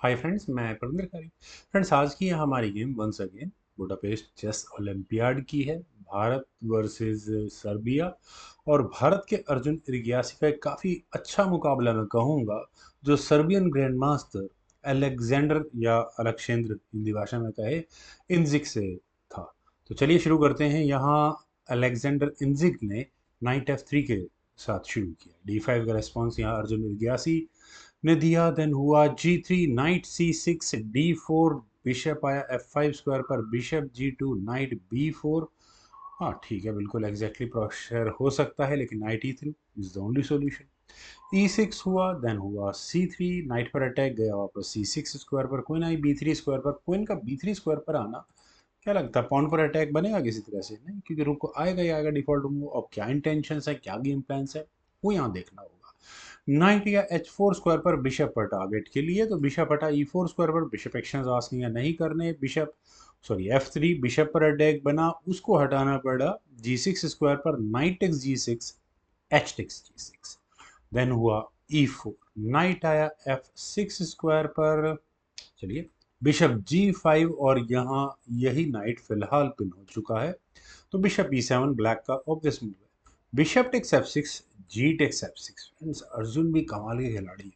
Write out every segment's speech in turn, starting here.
Hi friends, मैं प्रविंदर कारी। Friends, आज की हमारी game once again Budapest chess olympiad की है। Bharat versus Serbia. और भारत के अर्जुन इरिग्यासी का एक काफ़ी अच्छा मुकाबला मैं कहूँगा, जो सर्बियन ग्रैंड मास्टर अलेक्जेंडर या अलेक्जेंद्र हिंदी भाषा में कहे इनजिक से था। तो चलिए शुरू करते हैं। यहाँ अलेक्जेंडर इनजिक ने नाइट F3 के साथ शुरू किया। D5 का रिस्पॉन्स यहाँ अर्जुन इरिग्यासी ने दिया। देन हुआ G3, night C6, D4, bishop आया F5 स्क्वायर पर, बिशप G2, नाइट B4। हाँ ठीक है, बिल्कुल एग्जैक्टली प्रेशर हो सकता है, लेकिन night E3 is the only solution. E6 हुआ, देन हुआ C3, नाइट पर अटैक गया वापस C6 स्क्वायर पर, क्वीन आई B3 स्क्वायर पर। क्वीन का B3 स्क्वायर पर आना, क्या लगता है पॉन पर अटैक बनेगा किसी तरह से? नहीं, क्योंकि रुक आएगा ही आएगा डिफॉल्ट रूम। अब क्या इंटेंशन है, क्या गेम प्लान है, वो यहाँ देखना होगा। नाइट या H4 स्क्वायर पर बिशप पर टारगेट के लिए, तो बिशप हटा E4 स्क्वायर पर, बिशप एक्शन आस्किंग है नहीं करने। बिशप सॉरी F3, बिशप पर अटैक बना, उसको हटाना पड़ा G6 स्क्वायर पर, knight takes G6, H takes G6। Then हुआ E4, नाइट आया F6 स्क्वायर पर। चलिए, बिशप G5, और यहाँ यही नाइट फिलहाल पिन हो चुका है। तो बिशप E7 ब्लैक का ऑब्वियस मूव है। बिशप टेक्स F6, जी टेक्स F6। फ्रेंड्स, अर्जुन भी कमाल के खिलाड़ी है।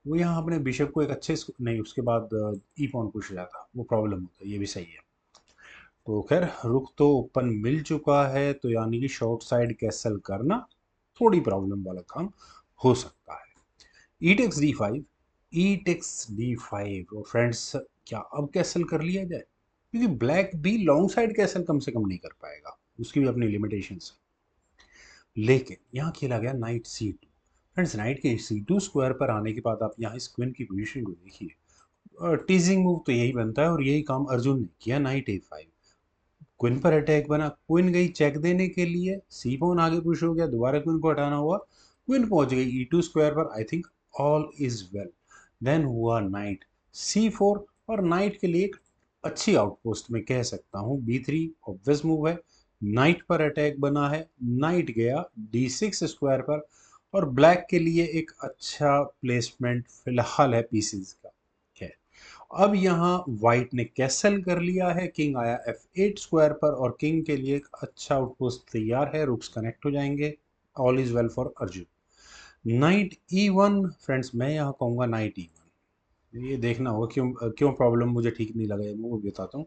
वो यहाँ अपने बिशप को एक अच्छे नहीं, उसके बाद ई पॉन पुश जाता, वो प्रॉब्लम होता है, ये भी सही है। तो खैर, रुक तो ओपन मिल चुका है, तो यानी कि शॉर्ट साइड कैसल करना थोड़ी प्रॉब्लम वाला काम हो सकता है। ई टेक्स D5, ई टेक्स D5। और फ्रेंड्स, क्या अब कैसल कर लिया जाए? क्योंकि ब्लैक भी लॉन्ग साइड कैसल कम से कम नहीं कर पाएगा, उसकी भी अपनी लिमिटेशंस है। लेकिन यहाँ खेला गया नाइट C2। फ्रेंड्स, नाइट के C2 स्क्वायर पर आने के बाद आप यहाँ इस क्वीन की पोजीशन को देखिए। टीजिंग मूव तो यही बनता है, और यही काम अर्जुन ने किया। नाइट A5, क्वीन पर अटैक बना, क्वीन गई चेक देने के लिए, सी पॉन आगे पुश हो गया, दोबारा क्वीन को हटाना हुआ, क्वीन पहुंच गई E2 स्क्वायर पर। I think all is well. Then हुआ नाइट C4, और नाइट के लिए एक अच्छी आउटपोस्ट में कह सकता हूँ B3 ऑब्वियस मूव है। नाइट पर अटैक बना है, नाइट गया D6 स्क्वायर पर, और ब्लैक के लिए एक अच्छा प्लेसमेंट फिलहाल है पीसीज का। खैर, अब यहाँ व्हाइट ने कैसल कर लिया है, किंग आया F8 स्क्वायर पर, और किंग के लिए एक अच्छा आउटपोस्ट तैयार है, रुक्स कनेक्ट हो जाएंगे। All is well for Arjun. Night E1। Friends, मैं यहाँ कहूँगा नाइट E1। ये देखना होगा क्यों क्यों प्रॉब्लम मुझे ठीक नहीं लगा, मैं वो बताता हूँ।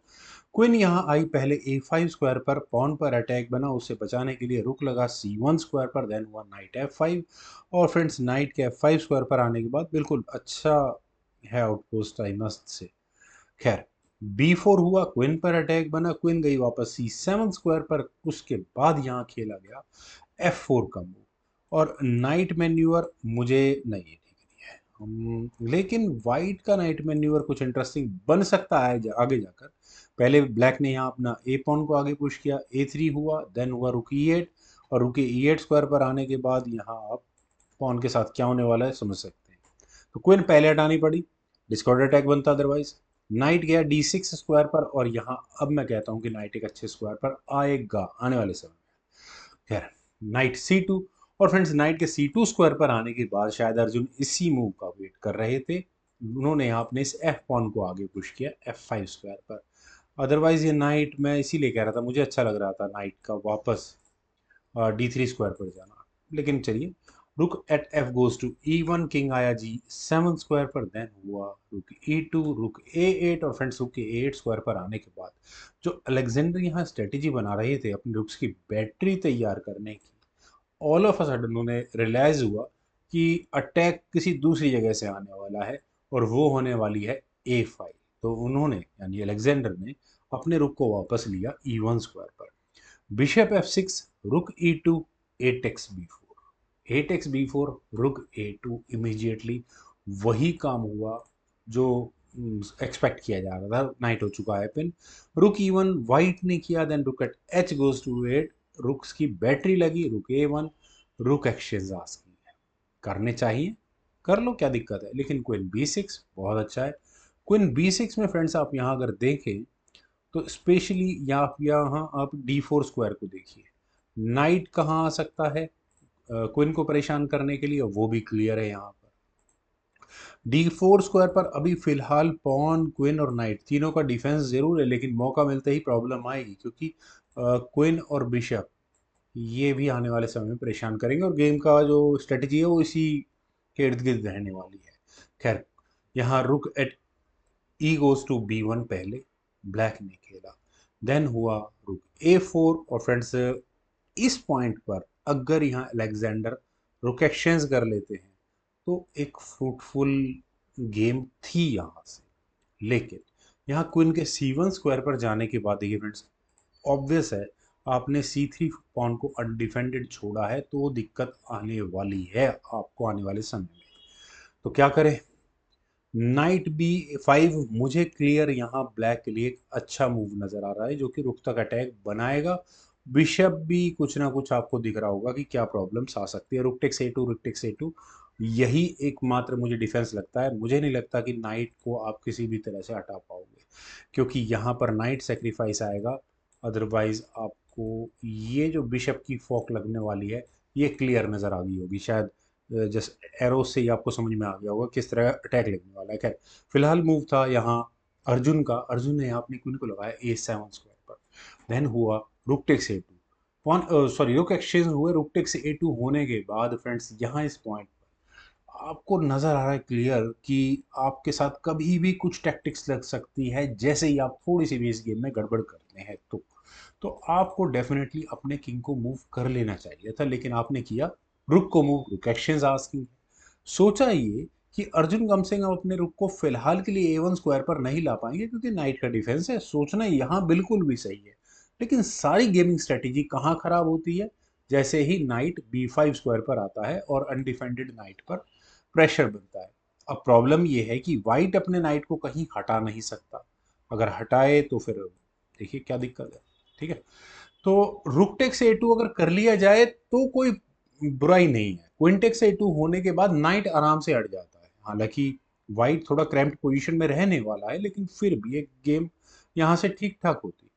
क्वीन यहाँ आई पहले A5 स्क्वायर पर, पॉन पर अटैक बना, उससे बचाने के लिए रुक लगा C1 स्क्वायर पर। देन हुआ नाइट F5। और फ्रेंड्स, नाइट के F5 स्क्वायर पर आने के बाद बिल्कुल अच्छा है आउटपोस्ट, आई मस्ट से। खैर, B4 हुआ, क्वीन पर अटैक बना, क्वीन गई वापस C7 स्क्वायर पर। उसके बाद यहाँ खेला गया F4 का मूव, और नाइट मैन्यूअर मुझे नहीं ठीक नहीं है। लेकिन वाइट का नाइट मैन्यूअर कुछ इंटरेस्टिंग बन सकता है आगे जाकर। पहले ब्लैक ने यहाँ अपना ए पॉन को आगे पुश किया, A3 हुआ, देन हुआ रुक E8, और रुक E8 स्क्वायर पर आने के बाद यहाँ आप पॉन के साथ क्या होने वाला है समझ सकते हैं। तो क्वीन पहले हटानी पड़ी, डिस्कॉर्ड अटैक बनता अदरवाइज। नाइट गया D6 स्क्वायर पर, और यहाँ अब मैं कहता हूँ कि नाइट एक अच्छे स्क्वायर पर आएगा आने वाले समय में। खैर, नाइट C2। और फ्रेंड्स, नाइट के C2 स्क्वायर पर आने के बाद शायद अर्जुन इसी मूव का वेट कर रहे थे। उन्होंने यहाँ अपने इस F पॉन को आगे पुश किया F5 स्क्वायर पर। अदरवाइज ये नाइट, मैं इसीलिए कह रहा था, मुझे अच्छा लग रहा था नाइट का वापस D3 स्क्वायर पर जाना। लेकिन चलिए, rook at F goes to E1, king आया G7 स्क्वायर पर। देन हुआ रुक E2, रुक A8, और फ्रेंड्स, रुक के A8 स्क्वायर पर आने के बाद जो अलेक्जेंडर यहाँ स्ट्रेटेजी बना रहे थे अपने रुक्स की बैटरी तैयार करने की, ऑल ऑफ अ सडन उन्हें रियलाइज हुआ कि अटैक किसी दूसरी जगह से आने वाला है, और वो होने वाली है A5। तो उन्होंने यानी अलेक्जेंडर ने अपने रुक को वापस लिया E1 स्क्वायर पर। बिशप F6, रुक E2, A takes B4, A takes B4, रुक A2। इमीजिएटली वही काम हुआ जो एक्सपेक्ट किया जा रहा था। नाइट हो चुका है पिन, रुक E1 वाइट ने किया, then rook at H goes to 8, rooks की बैटरी लगी, रुक A1, रुक एक्सचेंज आस्किंग है। करने चाहिए, कर लो, क्या दिक्कत है। लेकिन क्वीन B6 बहुत अच्छा है। क्वीन B6 में फ्रेंड्स, आप यहाँ अगर देखें तो स्पेशली यहाँ आप D4 स्क्वायर को देखिए। नाइट कहाँ आ सकता है क्वीन को परेशान करने के लिए, वो भी क्लियर है यहाँ पर। D4 स्क्वायर पर अभी फिलहाल पॉन, क्वीन और नाइट तीनों का डिफेंस जरूर है, लेकिन मौका मिलते ही प्रॉब्लम आएगी, क्योंकि क्वीन और बिशप ये भी आने वाले समय में परेशान करेंगे, और गेम का जो स्ट्रेटजी है वो इसी के इर्द गिर्द रहने वाली है। खैर, यहाँ रुक eight E goes to B1 पहले ब्लैक ने खेला, देन हुआ रुक A4, और फ्रेंड्स इस पॉइंट पर अगर यहाँ अलेक्जेंडर रुक एक्सचेंज कर लेते हैं तो एक फ्रूटफुल गेम थी यहाँ से। लेकिन यहाँ क्वीन के C1 स्क्वायर पर जाने के बाद देखिए फ्रेंड्स, ऑब्वियस है, आपने C3 पॉन को अनडिफेंडेड छोड़ा है, तो वो दिक्कत आने वाली है आपको आने वाले समय में। तो क्या करें? नाइट B5 मुझे क्लियर यहाँ ब्लैक के लिए एक अच्छा मूव नजर आ रहा है, जो कि रुक तक अटैक बनाएगा। बिशप भी कुछ ना कुछ आपको दिख रहा होगा कि क्या प्रॉब्लम्स आ सकती है। रुक टेक्स A2, रुक टेक्स A2, यही एकमात्र मुझे डिफेंस लगता है। मुझे नहीं लगता कि नाइट को आप किसी भी तरह से हटा पाओगे, क्योंकि यहाँ पर नाइट सेक्रीफाइस आएगा। अदरवाइज आपको ये जो बिशप की फॉक लगने वाली है, ये क्लियर नज़र आ गई होगी शायद। जस्ट एरो से ही आपको समझ में आ गया होगा किस तरह अटैक लगने वाला है। खैर, फिलहाल मूव था यहाँ अर्जुन का। अर्जुन ने यहाँ अपनी क्वीन को लगाया A7 स्क्वायर पर, देन हुआ rook takes A2, pawn sorry rook exchange हुए। रुक टेक्स A2 होने के बाद फ्रेंड्स, यहाँ इस पॉइंट आपको नजर आ रहा है क्लियर कि आपके साथ कभी भी कुछ टैक्टिक्स लग सकती है, जैसे ही आप थोड़ी सी भी इस गेम में गड़बड़ करते हैं तो आपको डेफिनेटली अपने किंग को मूव कर लेना चाहिए था, लेकिन आपने किया रुक को मूव। रुक एक्सचेंज आस्किंग, सोचा ये कि अर्जुन कम से कम अपने रुक को फिलहाल के लिए A1 स्क्वायर पर नहीं ला पाएंगे, क्योंकि नाइट का डिफेंस है। सोचना यहाँ बिल्कुल भी सही है, लेकिन सारी गेमिंग स्ट्रेटेजी कहाँ खराब होती है? जैसे ही नाइट B5 स्क्वायर पर आता है और अनडिफेंडेड नाइट पर प्रेशर बनता है। अब प्रॉब्लम यह है कि वाइट अपने नाइट को कहीं हटा नहीं सकता। अगर हटाए तो फिर देखिए क्या दिक्कत है। ठीक है, तो रुक टेक्स A2 अगर कर लिया जाए तो कोई बुराई नहीं है। क्वीन टेक्स A2 होने के बाद नाइट आराम से हट जाता है। हालांकि वाइट थोड़ा क्रैम्प्ड पोजीशन में रहने वाला है, लेकिन फिर भी एक गेम यहाँ से ठीक ठाक होती।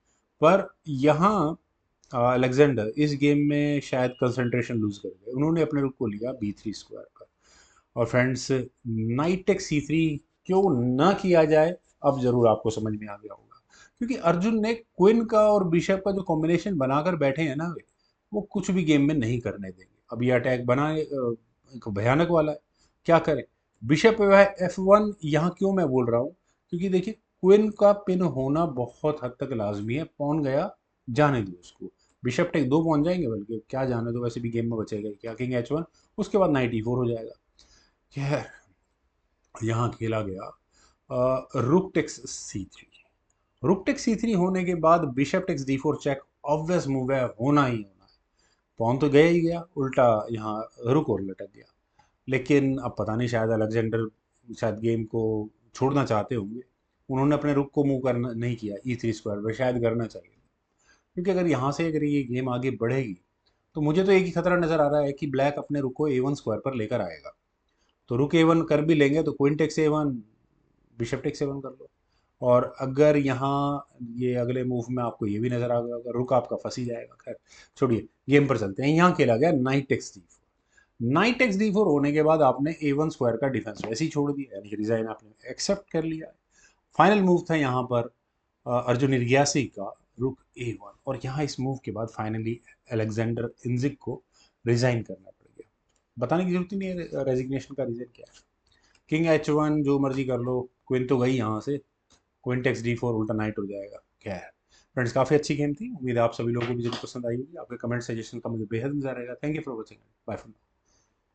पर यहाँ अलेक्जेंडर इस गेम में शायद कंसंट्रेशन लूज कर गए। उन्होंने अपने रुक को लिया B3 स्क्वायर पर, और फ्रेंड्स नाइट टेक C3 क्यों ना किया जाए, अब जरूर आपको समझ में आ गया होगा। क्योंकि अर्जुन ने क्वीन का और बिशप का जो कॉम्बिनेशन बनाकर बैठे हैं ना वे, वो कुछ भी गेम में नहीं करने देंगे। अब ये अटैक बना एक भयानक वाला है, क्या करें? बिशप F1 यहाँ क्यों मैं बोल रहा हूँ, क्योंकि देखिए क्वीन का पिन होना बहुत हद तक लाजमी है। पॉन गया, जाने दो उसको। बिशप टेक 2 पहुंच जाएंगे, बल्कि क्या जाने दो, वैसे भी गेम में बचेगा ही क्या। किंग H1, उसके बाद नाइट E4 हो जाएगा। खैर, यहाँ खेला गया rook takes C3। Rook takes C3 होने के बाद bishop takes D4 check, obvious move है, होना ही होना है। पॉन तो गया ही गया, उल्टा यहाँ रुक और लटक गया। लेकिन अब पता नहीं, शायद अलेक्जेंडर शायद गेम को छोड़ना चाहते होंगे। उन्होंने अपने रुक को मूव करना नहीं किया E3 स्क्वायर पर, शायद करना चाहिए। क्योंकि अगर यहाँ से अगर ये गेम आगे बढ़ेगी, तो मुझे तो एक ही खतरा नजर आ रहा है कि ब्लैक अपने रुक को A1 स्क्वायर पर लेकर आएगा। तो रुक A1 कर भी लेंगे तो queen takes A1, bishop takes A1 कर लो। और अगर यहाँ ये अगले मूव में आपको ये भी नजर आ गया, रुक आपका फंस ही जाएगा। खैर छोड़िए, गेम पर चलते हैं। यहाँ खेला गया knight takes D4। Knight takes D4 होने के बाद आपने A1 स्क्वायर का डिफेंस वैसे ही छोड़ दिया, यानी कि रिजाइन आपने एक्सेप्ट कर लिया। फाइनल मूव था यहाँ पर अर्जुन इरियासी का रुक A1, और यहाँ इस मूव के बाद फाइनली अलेक्जेंडर इनजिक को रिजाइन करना पड़ गया। बताने की जरूरत ही नहीं है रेजिग्नेशन का रीजन क्या है। किंग H1 जो मर्जी कर लो, क्वीन तो गई यहाँ से। क्वीन टेक्स D4, उल्टा नाइट हो जाएगा। क्या है फ्रेंड्स, काफ़ी अच्छी गेम थी। उम्मीद है आप सभी लोगों को भी जरूर पसंद आई होगी। आपके कमेंट सजेशन का मुझे बेहद इंतजार रहेगा। Thank you for watching, bye for now.